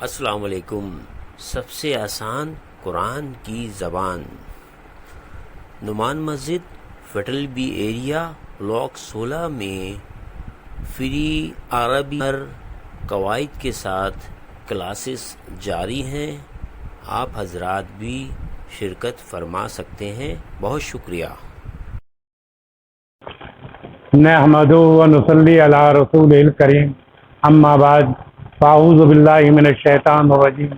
अस्सलाम वालेकुम। सबसे आसान कुरान की ज़बान। नुमान मस्जिद फेडरल बी एरिया ब्लॉक 16 में फ्री अरबी कवायद के साथ क्लासेस जारी हैं। आप हजरात भी शिरकत फरमा सकते हैं। बहुत शुक्रिया। नहमदु व नुसल्ली अला रसूलिल करीम, अम्मा बाद, फ़ाऊज़ु बिल्लाहि मिनश शैतानिर रजीम,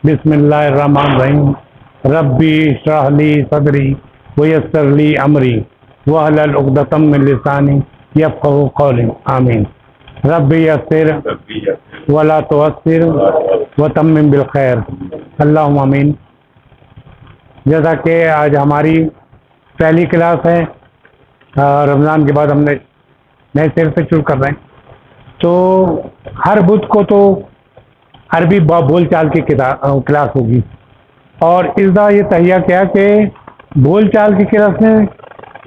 बिस्मिल्लाहिर रहमानिर रहीम। रब्बी इश्रह ली सदरी व यस्सिर ली अमरी वहलुल उक़दतम मिन लिसानी यफ़क़हू क़ौली। आमीन। रब्बी यस्सिर वला तुअस्सिर व तम्मिम बिल खैर। अल्लाहुम्मा आमीन। जैसा कि आज हमारी पहली क्लास है, रमज़ान के बाद हमने नए सिरे से शुरू कर रहे हैं। तो हर बुध को तो अरबी बोलचाल की क्लास होगी, और इस बार ये तहिया किया कि बोलचाल की क्लास में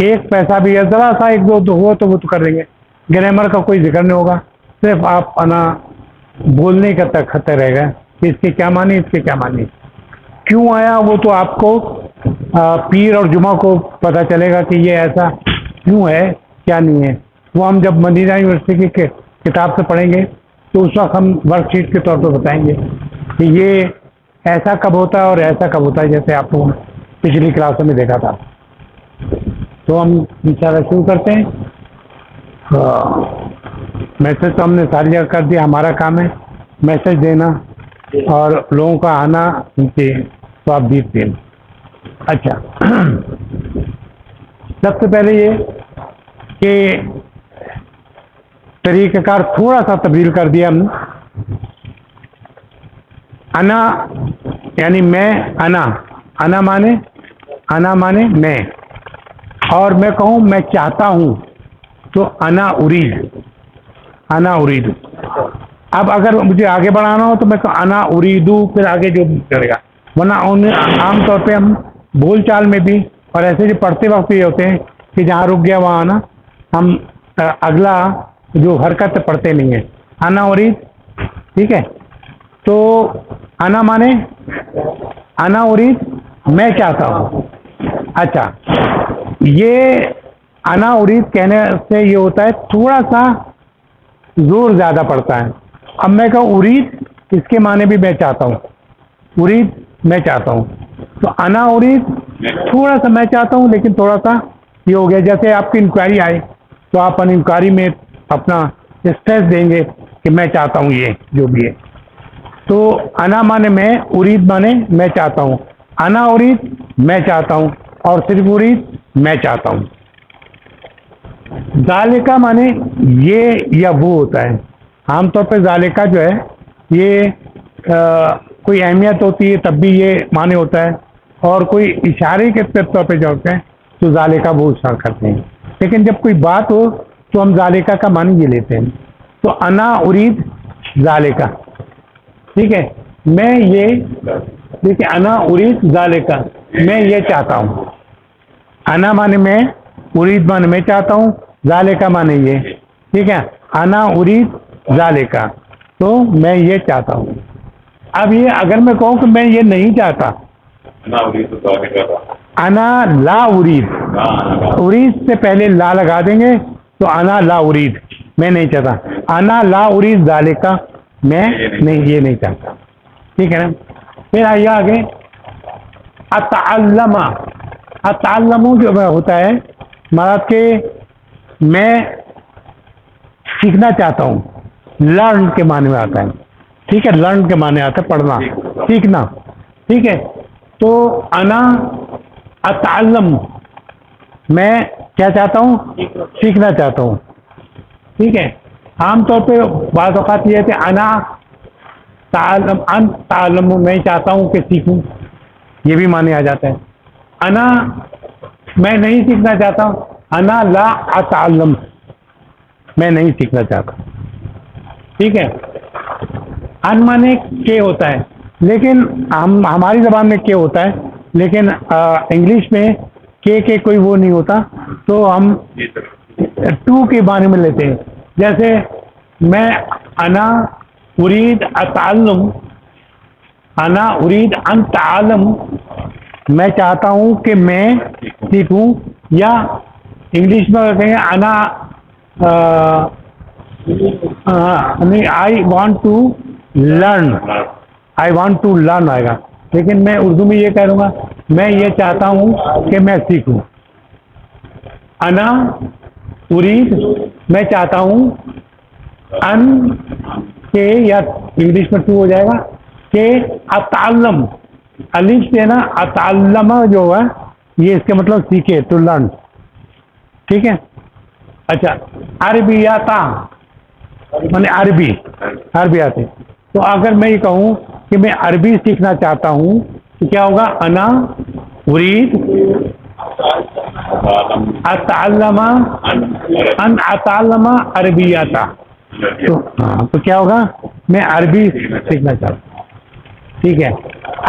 एक पैसा भी है, ज़रा सा एक दो हुआ तो वो तो कर देंगे। ग्रामर का कोई जिक्र नहीं होगा, सिर्फ आप अपना बोलने का तक खतरे रहेगा कि इसके क्या मानी, इसके क्या मानी, क्यों आया, वो तो आपको पीर और जुमा को पता चलेगा कि ये ऐसा क्यों है, क्या नहीं है। वो हम जब मदीना यूनिवर्सिटी की किताब से पढ़ेंगे तो उस वक्त हम वर्कशीट के तौर पर बताएंगे कि ये ऐसा कब होता है और ऐसा कब होता है, जैसे आपको पिछली क्लासों में देखा था। तो हम इंशाल्लाह शुरू करते हैं। मैसेज तो हमने सारी जगह कर दिया। हमारा काम है मैसेज देना और लोगों का आना, उनके स्वाबदीद देना। अच्छा, सबसे पहले ये कि तरीक़ाकार थोड़ा सा तब्दील कर दिया हमने। अना यानी मैं, अना माने मैं, और मैं कहूँ मैं चाहता हूँ तो अना उरीद। अब अगर मुझे आगे बढ़ाना हो तो मैं अना उरीदू, फिर आगे जो करेगा। वरना आमतौर पे हम बोलचाल में भी और ऐसे जो पढ़ते वक्त भी होते हैं कि जहाँ रुक गया वहाँ आना, हम अगला जो हरकत पढ़ते नहीं है। अना उरीद, ठीक है। तो अना माने अना उरीद, मैं चाहता हूँ। अच्छा, ये अना उरीद कहने से ये होता है थोड़ा सा जोर ज़्यादा पड़ता है। अब मैं कहूँ उरीद, इसके माने भी मैं चाहता हूँ, उरीद मैं चाहता हूँ। तो अना उरीद थोड़ा सा मैं चाहता हूँ, लेकिन थोड़ा सा ये हो गया। जैसे आपकी इंक्वायरी आए तो आप इंक्वायरी में अपना स्ट्रेस देंगे कि मैं चाहता हूँ, ये जो भी है। तो अना माने मैं, उरीद माने मैं चाहता हूँ। अना उरीद मैं चाहता हूँ, और सिर्फ उरीद मैं चाहता हूँ। ज़ालिका माने ये या वो होता है। आमतौर पर ज़ालिका जो है ये कोई अहमियत होती है तब भी ये माने होता है, और कोई इशारे के तौर पे जो होते हैं तो ज़ालिका वो इशारा करते हैं। लेकिन जब कोई बात हो तो हम ज़ालिका का मानी ये लेते हैं। तो अना उरीद ज़ालिका, ठीक है। मैं ये, देखिए, अना उरीद ज़ालिका, मैं ये चाहता हूँ। अना माने मैं, उरीद माने मैं चाहता हूँ, ज़ालिका माने ये, ठीक है। अना उरीद ज़ालिका, तो मैं ये चाहता हूँ। अब ये अगर मैं कहूँ कि मैं ये नहीं चाहता, अना ला उरीद, उरीद से पहले ला लगा देंगे तो अना ला उरीद, मैं नहीं चाहता। अना ला उरीद ज़ालिका, मैं नहीं, ये नहीं चाहता, ठीक है ना। फिर आइए आगे, अतअल्लमा। अतअल्लमु जो होता है मतलब कि मैं सीखना चाहता हूँ, लर्न के माने में आता है, ठीक है। लर्न के माने आता है पढ़ना, सीखना, ठीक है। तो अना अतअल्लम, मैं क्या चाहता हूँ, सीखना चाहता हूँ, ठीक है। आमतौर पे बाज़ औक़ात ये है कि अना ताल्लम, मैं चाहता हूँ कि सीखूँ, ये भी माने आ जाता है। अना मैं नहीं सीखना चाहता हूँ, अना ला अतअल्लम, मैं नहीं सीखना चाहता, ठीक है। अन माने के होता है, लेकिन हमारी ज़बान में के होता है, लेकिन इंग्लिश में के कोई वो नहीं होता, तो हम टू के बारे में लेते हैं। जैसे मैं अना उरीद अतअल्लुम अना उरीद अन तालम, मैं चाहता हूँ कि मैं सीखूं, या इंग्लिश में कहेंगे अना I want to learn, I want to learn आएगा, लेकिन मैं उर्दू में ये कह दूंगा मैं ये चाहता हूँ कि मैं सीखूं। अना उरीद, मैं चाहता हूँ, अन के, या इंग्लिश में टू हो जाएगा, के अतालम, अलिफ से ना अतालमा जो है ये इसके मतलब सीखे, टू लर्न, ठीक है। अच्छा, अरबियाता माने अरबी, अरबी आते। तो अगर मैं ये कहूँ कि मैं अरबी सीखना चाहता हूँ तो क्या होगा, अना उरीद अतालमा अन अतालमा अरबियाता। तो हाँ, तो क्या होगा, मैं अरबी सीखना चाहता हूँ, ठीक है।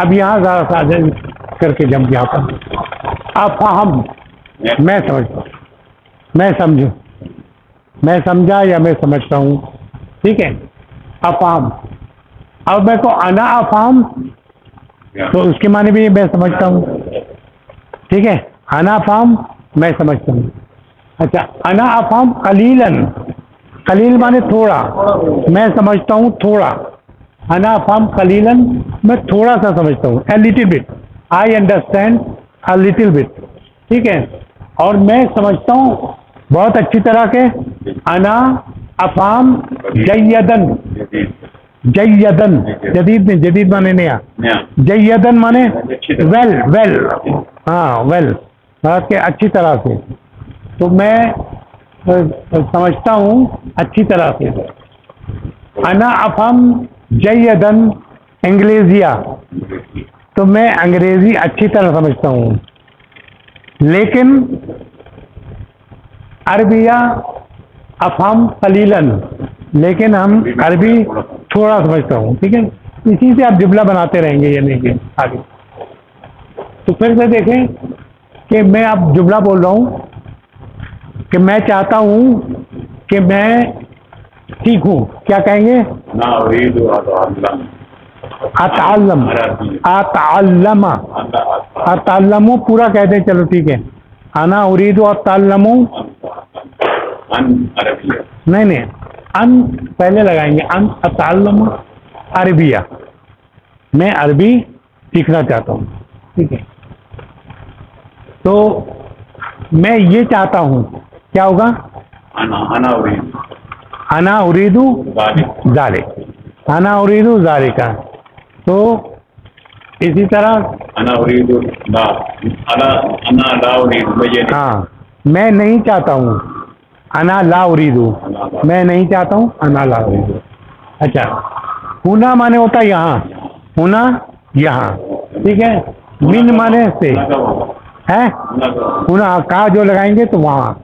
अब यहाँ ज़रा सा करके जम यहाँ पर अफहम, मैं समझता हूँ, मैं समझूँ, मैं समझा या मैं समझता हूँ, ठीक है। अफहम, अब मैं को अना अफहम, तो उसके माने भी मैं समझता हूँ, ठीक है। अना अफहम मैं समझता हूँ। अच्छा, अना अफहम कलीलन, कलील माने थोड़ा, मैं समझता हूँ थोड़ा। अना अफहम कलीलन, मैं थोड़ा सा समझता हूँ, a little bit, I understand a little bit, ठीक है। और मैं समझता हूँ बहुत अच्छी तरह के। अना अफहम जयदन, जयदन, जदीद में, जदीद माने नया, जयदन माने वेल, वेल, हाँ वेल, बात के अच्छी तरह से। तो मैं समझता हूँ अच्छी तरह से। अना अफहम जयदन अंग्रेजिया, तो मैं अंग्रेजी अच्छी तरह समझता हूँ। लेकिन अरबिया अफहम कलीलन, लेकिन हम अरबी थोड़ा समझता हूँ, ठीक है। इसी से आप जुमला बनाते रहेंगे ये नहीं कि आगे। तो फिर से देखें कि मैं अब जुमला बोल रहा हूँ कि मैं चाहता हूँ कि मैं सीखूं, क्या कहेंगे, अताल्लम, अताल्लमा, अताल्लमु पूरा कहते हैं, चलो ठीक है। अना उरीदु अताल्लमु, नहीं नहीं, अन पहले लगाएंगे, अन अताल्लम अरबिया, मैं अरबी सीखना चाहता हूँ, ठीक है। तो मैं ये चाहता हूँ, क्या होगा, अना उरीदु जालिक, अना उरीदु जालिका। तो इसी तरह अना उरीदु ला, अना ला उरीदु, हाँ, मैं नहीं चाहता हूँ, अना ला उरीदु, मैं नहीं चाहता हूँ, अना ला उरीदु। अच्छा, हुना माने होता है यहाँ, हुना यहाँ, ठीक है। मिन माने से है, हुना का जो लगाएंगे तो वहाँ,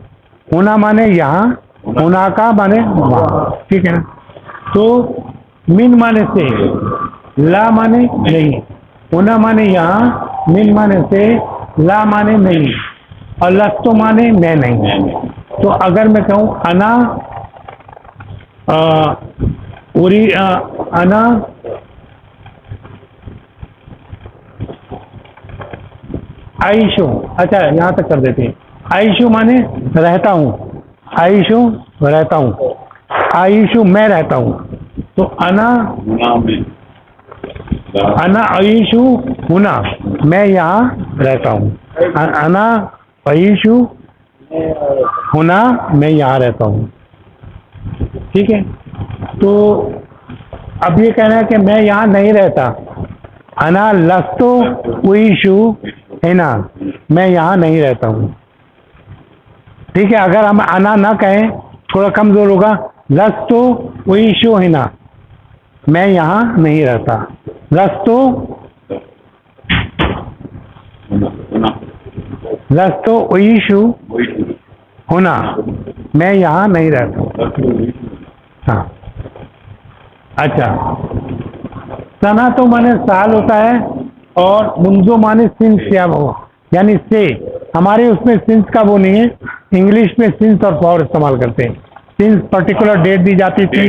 हुना माने यहाँ, हुना का माने वहाँ, ठीक है ना। तो मिन माने से, ला माने नहीं, हुना माने यहाँ, मिन माने से, ला माने नहीं, और लस्तु माने मैं नहीं। तो अगर मैं कहूँ अना अना आइशु, अच्छा यहाँ तक कर देते हैं। आइशु माने रहता हूँ, आइशु रहता हूँ, आइशु मैं रहता हूँ। तो अना आइशु हुना, मैं यहाँ रहता हूँ। अना आइशु हुना, मैं यहाँ रहता हूँ, ठीक है। तो अब ये कहना है कि मैं यहाँ नहीं रहता, अना लस्तु उईशु हिना, मैं यहाँ नहीं रहता हूँ, ठीक है। अगर हम अना ना कहें थोड़ा कमजोर होगा, लस्तु उईशु हिना, मैं यहाँ नहीं रहता, लस्तु लस्तु उईशु हुना, मैं यहाँ नहीं रहता। हाँ, अच्छा, सना तो माने साल होता है, और मुंजो माने सिंस, क्या वो यानी से, हमारे उसमें सिंस का वो नहीं है, इंग्लिश में सिंस और फॉर इस्तेमाल करते हैं। सिंस पर्टिकुलर डेट दी जाती थी,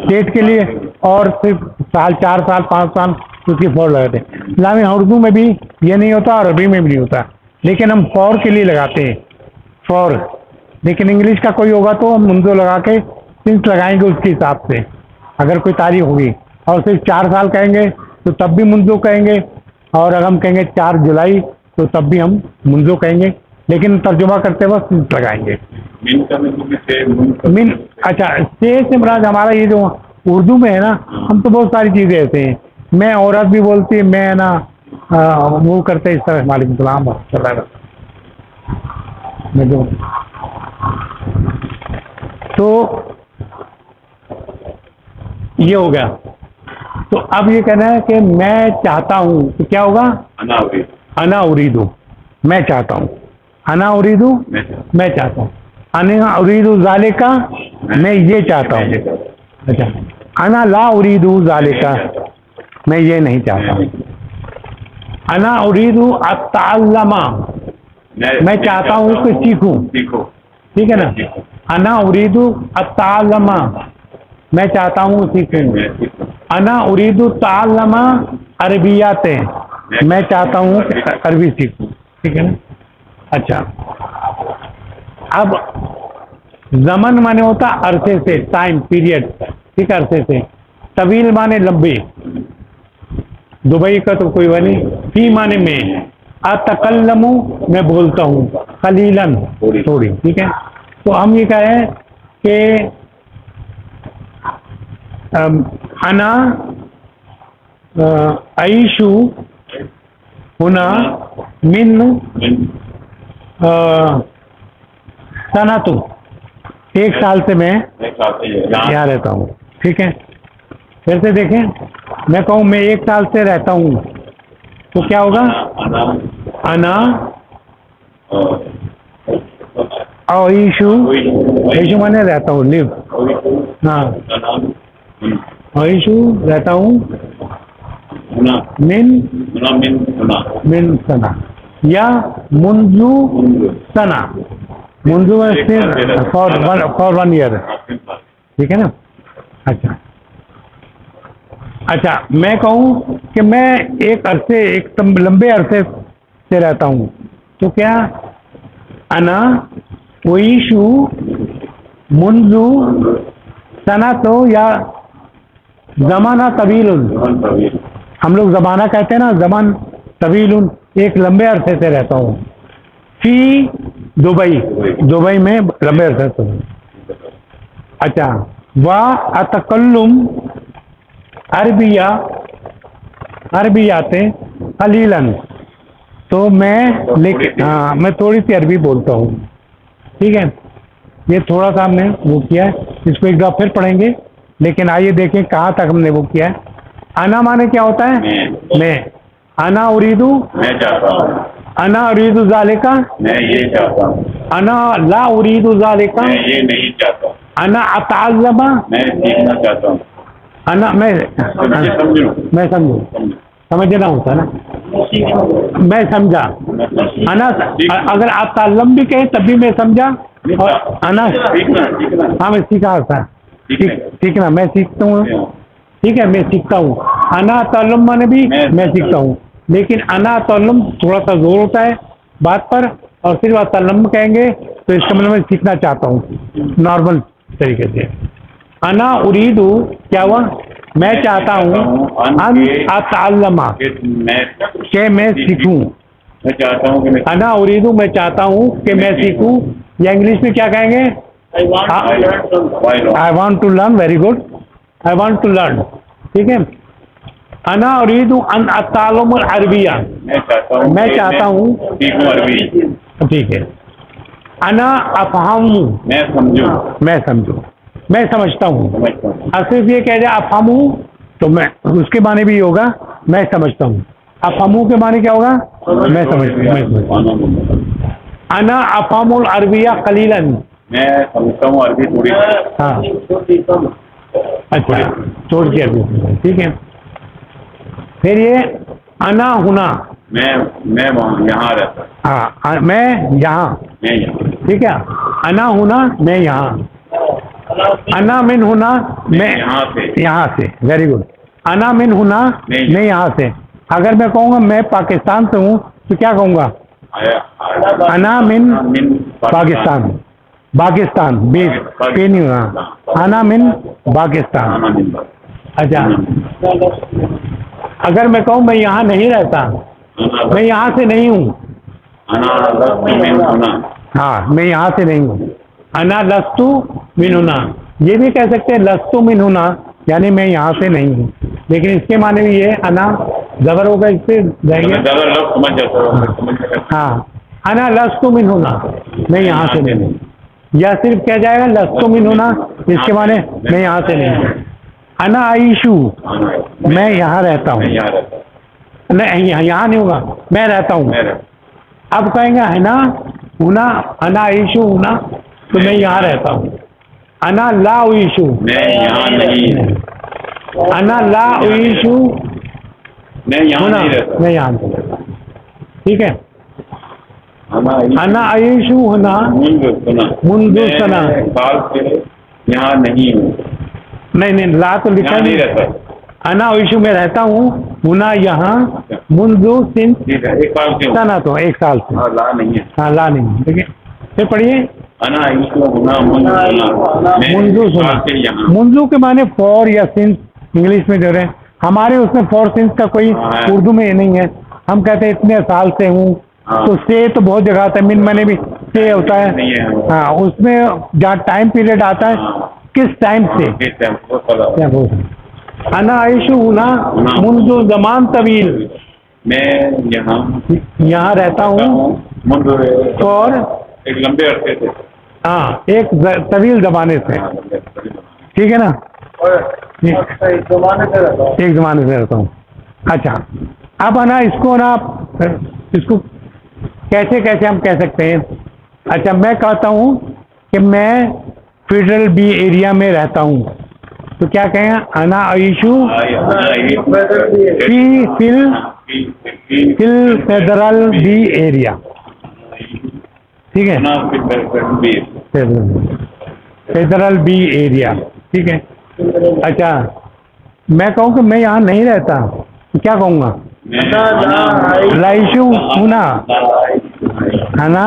डेट के लिए, और सिर्फ साल, 4 साल, 5 साल तो उसकी फॉर लगाते हैं। इस्लामी उर्दू में भी ये नहीं होता और अरबी में भी नहीं होता, लेकिन हम फॉर के लिए लगाते हैं फॉर। लेकिन इंग्लिश का कोई होगा तो हम मुंजो लगा के सिंस लगाएंगे उसके हिसाब से, अगर कोई तारीख होगी। और सिर्फ 4 साल कहेंगे तो तब भी मुंजो कहेंगे, और अगर हम कहेंगे 4 जुलाई तो तब भी हम मुंजो कहेंगे, लेकिन तर्जुमा करते वक्त सिंस लगाएंगे। मिन का मतलब से मिन, अच्छा, से मुराद हमारा ये जो उर्दू में है ना, हम तो बहुत सारी चीज़ें ऐसे हैं, मैं औरत भी बोलती है, मैं ना वो करते इस तरह। वालेकुम सलाम मैं जो तो ये हो गया। तो अब ये कहना है कि मैं चाहता हूँ, तो क्या होगा? अना उरीदू, मैं चाहता हूँ। अना उरीदू, मैं चाहता हूँ। अना उरीदू ज़ालिका, मैं ये चाहता हूँ। अच्छा, अना ला उरीदू ज़ालिका, मैं ये नहीं चाहता हूँ। अना उरीदू अत्तअल्लमा, मैं चाहता हूँ कि सीखूं। ठीक है ना? अना उरीदू अत्तअल्लमा, मैं चाहता हूँ सीखूं। अना उरीदु ताल्लमा अरबियाते, मैं चाहता हूँ अरबी सीखूं। ठीक है ना? अच्छा, अब ज़मन माने होता अरसे से, टाइम पीरियड। ठीक, अरसे से। तवील माने लंबे, दुबई का तो कोई बनी। फी माने में। अतकल्लमु, मैं बोलता हूँ। कलीलन, थोड़ी। ठीक है, तो हम ये कह रहे हैं कि अना आइशु हुना मिन सनातु, 1 साल से मैं यहाँ रहता हूँ। ठीक है, फिर से देखें, मैं कहूँ मैं 1 साल से रहता हूँ, तो क्या होगा? अना आइशु, आइशु माने रहता हूँ, लिव। हाँ, आइशु रहता हूँ मिन सना, या मुंजू सना। मुंजू में फॉर 1 ईयर। ठीक है ना? अच्छा, अच्छा, मैं कहूँ कि मैं एक अरसे, एक लंबे अरसे से रहता हूँ, तो क्या? अना उईशु मुंजू सना, तो या ज़माना तवीलुन, हम लोग ज़माना कहते हैं ना, ज़मान तवीलुन, एक लंबे अरसे से रहता हूँ। फी दुबई, दुबई में लंबे अरसे से। अच्छा, वाह अतकल्लुम अरबिया, अरबियाते कलीलन, तो मैं लेकिन हाँ, मैं थोड़ी सी अरबी बोलता हूँ। ठीक है, ये थोड़ा सा हमने वो किया है, इसको एक बार फिर पढ़ेंगे, लेकिन आइए देखें कहाँ तक हमने वो किया है। अना माने क्या होता है? मैं। अना उरीदू, मैं चाहता हूँ। अना उरीदू ज़ालिका, मैं ये चाहता हूँ। अना ला उरीदू ज़ालिका, मैं ये नहीं चाहता। अना अतअल्लमा, मैं सीखना चाहता हूँ। अना मैं समझू, समझना होता है ना, मैं समझा। अना अगर आप ताल्लम भी कहें तब भी मैं समझा, और अना हाँ, मैं सीखा था, सीखना, मैं सीखता हूँ। ठीक है, मैं सीखता हूँ। अना ताल्लुम माने भी मैं सीखता हूँ, लेकिन अना ताल्लुम थोड़ा सा जोर होता है बात पर, और सिर्फ ताल्लुम कहेंगे तो इसका मतलब मैं सीखना चाहता हूँ नॉर्मल तरीके से। अना उरीदू, क्या हुआ? मैं चाहता हूँ अन अतअल्लमा, कि मैं सीखूं। मैं चाहता हूँ कि अना उरीदू, मैं चाहता हूँ कि मैं सीखूं, या इंग्लिश में क्या कहेंगे? I want to learn. Very good, I want to learn. ठीक है, अना उरीदू अन अतअल्लम अरबिया, मैं चाहता हूँ सीखूं अरबी। ठीक है। अना अफहमू, मैं समझूं, मैं समझूं, मैं समझता हूँ। सिर्फ ये कह जाए अफहमू, तो मैं, उसके माने भी होगा मैं समझता हूँ। अफहमू के माने क्या होगा? मैं समझता हूँ। अना अफहमुल अरबिया कलीलन, मैं समझता हूँ अरबी थोड़ी। हाँ, अच्छा, छोड़ के अरबी। ठीक है, फिर ये अना हुना, मैं वहाँ यहाँ रहता। हाँ, मैं यहाँ। ठीक है, अना हुना, मैं यहाँ। अना मिन हुना, मैं यहाँ से। Very good. अना मिन हुना, नहीं। मैं यहाँ से। अगर मैं कहूँगा मैं पाकिस्तान से हूँ तो क्या कहूँगा? अना मिन पाकिस्तान। पाकिस्तान बेस पे नहीं हुआ, अना मिन पाकिस्तान। अच्छा, अगर मैं कहूँ मैं यहाँ नहीं रहता, मैं यहाँ से नहीं हूँ। हाँ, मैं यहाँ से नहीं हूँ। अना लस्तु मिन हुना, ये भी कह सकते हैं लस्तु मिन हुना, यानी मैं यहाँ से नहीं हूँ, लेकिन इसके माने भी ये अना जबर होगा, इस पे जाएंगे। हाँ, अना लस्तु मिन हुना, मैं यहाँ से नहीं हूँ। या सिर्फ क्या जाएगा लस्तु मिन हुना, इसके माने मैं यहाँ से नहीं हूँ। अना आइशु, मैं यहाँ रहता हूँ। नहीं, यहाँ नहीं होगा, मैं रहता हूँ। अब कहेंगे है ना हुना, अना आइशु हुना, तो मैं यहाँ रहता हूँ। अना ला उइशु, मैं यहाँ नहीं, अना ला उइशु मैं यहाँ हुना, नहीं रहता। मैं यहाँ नहीं रहता। ठीक है, अना आइशु हुना मुंदु सना, साल से यहाँ नहीं हूँ। नहीं ला तो लिखा यहाँ नहीं नहीं। रहता। अना उइशु में रहता हूँ, हुना यहाँ, मुंदु सिंस ठीक है, एक साल से हूँ। सना, तो 1 साल से। हाँ, ला नहीं है। हाँ, ला नहीं। ठीक है, फिर पढ़िए। अना आइशु हुना मुंदु सुना, मैं मुंजू एक सुना, साल से यहाँ। मुंजू के माने फॉर या सिंस इंग्लिश में दे रहे हैं, हमारे उसमें फॉर सिंस का कोई हाँ। उर्दू में ये नहीं है। हम कहते हैं इतने साल से हूँ, हाँ। तो से तो बहुत जगह आता है, मिन मने भी से होता है। नहीं है वो। हाँ, उसमें जहाँ टाइम पीरियड आता है, हाँ। किस टाइम से किस टाइम को पता। क्या बोल। अना आइशु हुना मुंजु जमान तवील, मैं यहाँ रहता हूँ मुंदु और एक लंबे अरसे से। हाँ, एक तवील जमाने से। हाँ, लंबे अरसे से। ठीक है ना, एक जमाने से रहता हूँ। एक जमाने से रहता हूँ। अच्छा, अब ना इसको ना इसको कैसे कैसे हम कह सकते हैं? अच्छा, मैं कहता हूँ कि मैं फेडरल बी एरिया में रहता हूँ, तो क्या कहें? अना आइशु फी फिल फेडरल बी एरिया। ठीक है, फेडरल बी एरिया। ठीक है। अच्छा, मैं कहूँ कि मैं यहाँ नहीं रहता, तो क्या कहूँगा? लाइशु हुना, अना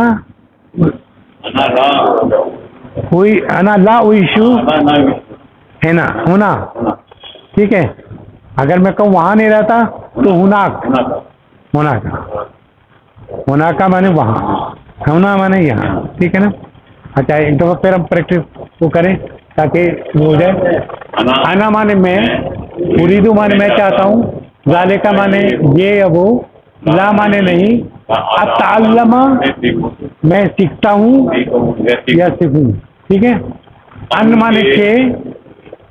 हुई, अना ला उइशु है ना, हुना। ठीक है, अगर मैं कहूँ वहाँ नहीं रहता, तो हुनाक, हुना का माने वहाँ, हुना माने यहाँ। ठीक है ना। अच्छा, एक दफ़ा फिर हम प्रैक्टिस को करें ताकि वो हो जाए। अना माने मैं, उरीदू माने मैं चाहता हूँ, ज़ालिका माने ये या वो, ला माने नहीं, अताल्लमा मैं सीखता हूँ या सीखूँ। ठीक है। अन माने के,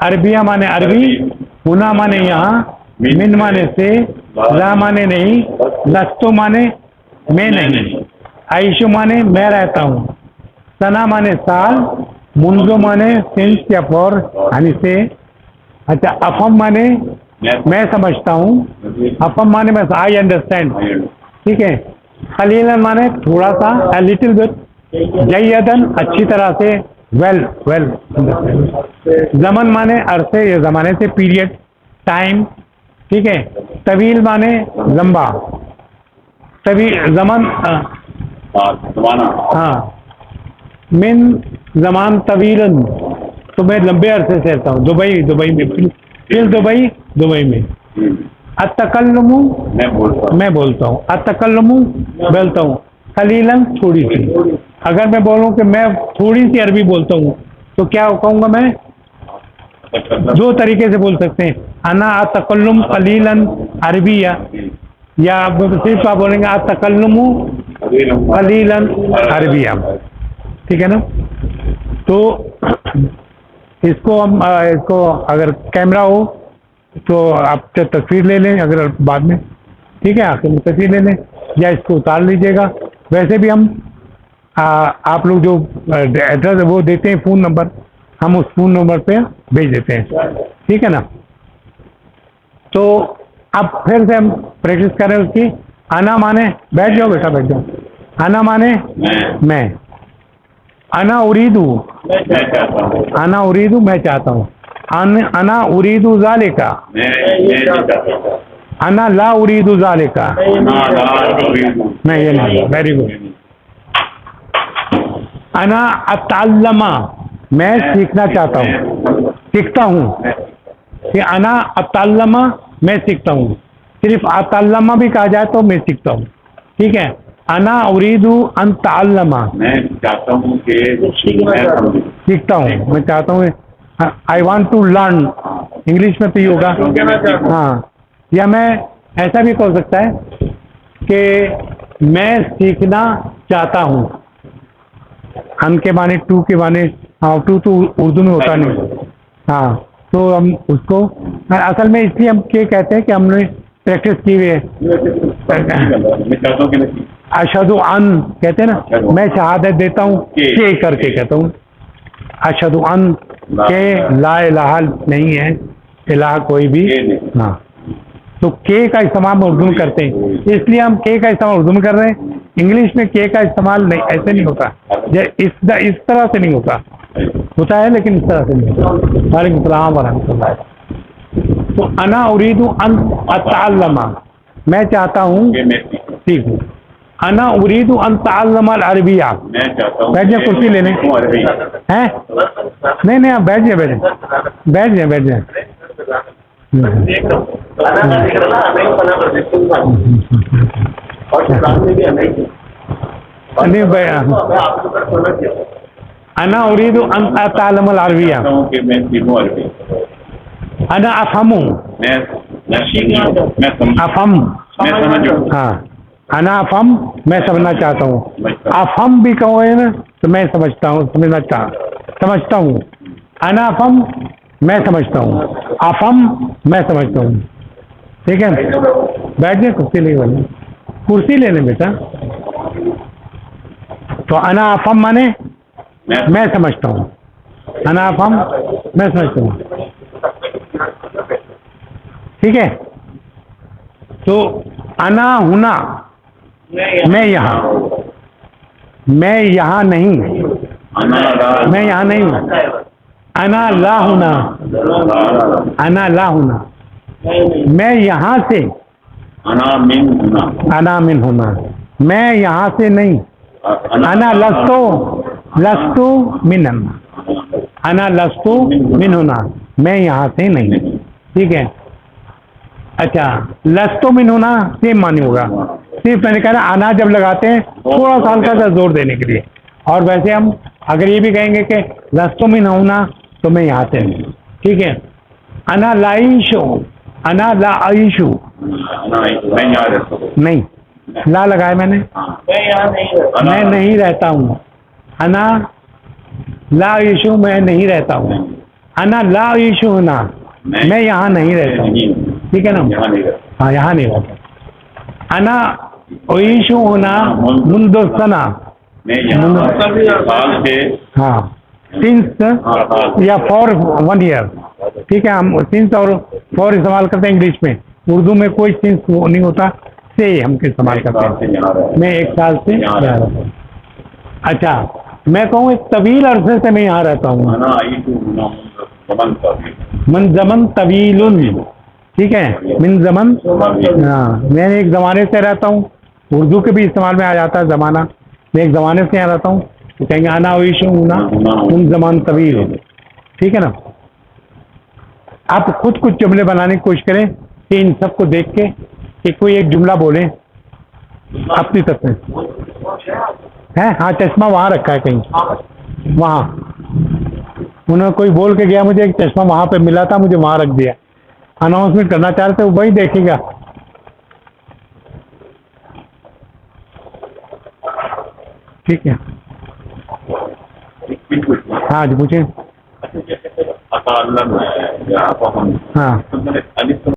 अरबिया माने अरबी, हुना माने यहाँ, मिन माने से, ला माने नहीं, लस्तु माने मैं नहीं, आइशु माने मैं रहता हूँ, सना माने साल, मुंजो माने सिंस या फॉर यानी से। अच्छा, अफम माने मैं समझता हूँ, अफम माने मैं आई अंडरस्टैंड। ठीक है। खलीलन माने थोड़ा सा, लिटिल बिट, जयदन अच्छी तरह से, वेल वेल। जमन माने अरसे या जमाने से, पीरियड, टाइम। ठीक है। तवील माने लंबा, तवील जमन, हाँ, मिन जमान तवीलन, तो मैं लंबे अरसे से रहता हूँ। दुबई में, फिर दुबई में। अतकल्लुमु मैं बोलता हूँ, अतकल्लुमु बोलता हूँ, कलीलन थोड़ी सी। अगर मैं बोलूँ कि मैं थोड़ी सी अरबी बोलता हूँ, तो क्या कहूँगा मैं? 2 तरीके से बोल सकते हैं, अना अतकल्लुम कलीलन अरबिया, या सिर्फ आप बोलेंगे अतकल्लुमु कलीलन अरबिया। ठीक है ना। तो इसको हम इसको अगर कैमरा हो तो आप तस्वीर ले लें, अगर बाद में। ठीक है, आखिर में तस्वीर ले लें या इसको उतार लीजिएगा। वैसे भी हम आप लोग जो एड्रेस वो देते हैं, फ़ोन नंबर, हम उस फ़ोन नंबर पे भेज देते हैं। ठीक है ना। तो अब फिर से हम प्रैक्टिस करें उसकी। आना माने, बैठ जाओ बेटा, बैठ जाओ। आना माने मैं, अना उरीदू, आना उरीदू मैं चाहता हूँ। अना उरीदु ज़ालिका, मैं नहीं चाहता हूँ। अना ला उरीदु ज़ालिका, अना ला उरीदु, नहीं ये नहीं, वेरी गुड। अना अतअल्लमा, मैं सीखना चाहता हूँ, सीखता हूँ। कि अना अतअल्लमा, मैं सीखता हूँ। सिर्फ अतअल्लमा भी कहा जाए तो मैं सीखता हूँ, ठीक है। अना उरीदु अन तअल्लमा, मैं चाहता हूँ कि मैं समझूं। सीखता हूँ, मैं चाहता हूँ। I want to learn, English में तो ये होगा। हाँ, या मैं ऐसा भी कह सकता है कि मैं सीखना चाहता हूँ। अन के माने टू के माने, हाँ टू तो उर्दू में होता नहीं। हाँ, तो हम उसको असल में इसलिए हम के कहते हैं कि हमने प्रैक्टिस की हुई है। मैं चाहता हूँ कि मैं अशहदु अन कहते हैं ना, मैं शहादत देता हूँ के करके कहता हूँ। अशहदु अन के ला इलाहा नहीं है, इलाहा कोई भी। हाँ, तो के का इस्तेमाल उर्दू में करते हैं, इसलिए हम के का इस्तेमाल उर्दू में कर रहे हैं। इंग्लिश में के का इस्तेमाल नहीं, ऐसे नहीं होता, इस तरह से नहीं होता, होता है लेकिन इस तरह से नहीं होता। वालेकुम सलाम व रहमतुल्लाह। तो अना उरीदु अन अतअल्लमा, मैं चाहता हूँ कि मैं सीखूं। अना उरीदु अन तअल्लमा अल अरबिया, मैं चाहता हूँ बैठ जाए, कुर्सी ले लें। अरबी हैं? नहीं नहीं, आप बैठ जाए, बैठ जाए, बैठ जाए, बैठ जाए। अना उरीदु अन अतअल्लमा अल अरबिया, चाहता हूँ कि मैं सीखूं अरबी। अना अफहमु, मैं सीखूं, मैं समझूं, अफहम, मैं समझूं। हाँ, अना अफहम, मैं समझना चाहता हूँ। अफहम भी कहो है ना, तो मैं समझता हूँ, समझता हूँ। अना अफहम, मैं समझता हूँ। अफहम, मैं समझता हूँ, ठीक है। बैठ जाए, कुर्सी ले वाली, कुर्सी ले लें बेटा। तो अना अफहम माने मैं समझता हूँ, अना अफहम, मैं समझता हूँ, ठीक है। तो अना हुना, मैं यहाँ, मैं यहाँ नहीं, मैं यहाँ नहीं हूँ। अना ला हुना, अना ला हुना, मैं यहाँ से, अना मिन हुना, अना मिन हुना, मैं यहाँ से नहीं। अना लस्तु, लस्तु मिन हुना, अना लस्तु मिन हुना, मैं यहाँ से नहीं, ठीक है। अच्छा, लस्तु मिन हुना सेम मानी होगा, सिर्फ मैंने कहा अना जब लगाते हैं थोड़ा सा हल्का सा जोर देने के लिए। और वैसे हम अगर ये भी कहेंगे कि लस्तु मिन हुना, तो मैं यहाँ से नहीं, ठीक है। अना लाइशु, अना ला आइशु, मैं यहाँ रहता हूँ, नहीं, ला लगाया मैंने, मैं नहीं रहता हूँ। अना ला आइशु, मैं नहीं रहता हूँ। अना ला आइशु होना, मैं यहाँ नहीं रहता हूँ, ठीक है ना। यहाँ नहीं रहता। हाँ, यहाँ नहीं रहता। अना आइशु होना मुंदो सना, मैं यहाँ साल से, हाँ, सिंस या फॉर 1 ईयर, ठीक है। हम सिंस और फॉर इस्तेमाल करते हैं इंग्लिश में, उर्दू में कोई सिंस नहीं होता, से हम इस्तेमाल करते हैं। मैं 1 साल से यहाँ रहता हूँ। अच्छा, मैं कहूँ एक तवील अरसे से मैं यहाँ रहता हूँ। मन जमन तवीलुन, ठीक है, मिन जमन, हाँ, मैं एक ज़माने से रहता हूँ। उर्दू के भी इस्तेमाल में आ जाता है ज़माना, मैं एक ज़माने से यहाँ रहता हूँ, तो कहेंगे अना उईशु हुना मिन ज़मान तवील, ठीक है ना। आप खुद कुछ जुमले बनाने की कोशिश करें कि इन सबको देख के कि कोई एक जुमला बोलें अपनी तरफ से। है, हाँ, चश्मा वहाँ रखा है कहीं, वहाँ उन्होंने कोई बोल के गया, मुझे एक चश्मा वहाँ पे मिला था, मुझे वहाँ रख दिया। अनाउंसमेंट करना चाह रहे थे, वही देखेगा, ठीक है। हाँ जी, पूछें। अच्छा, जैसे अल्लाह है या हाँ,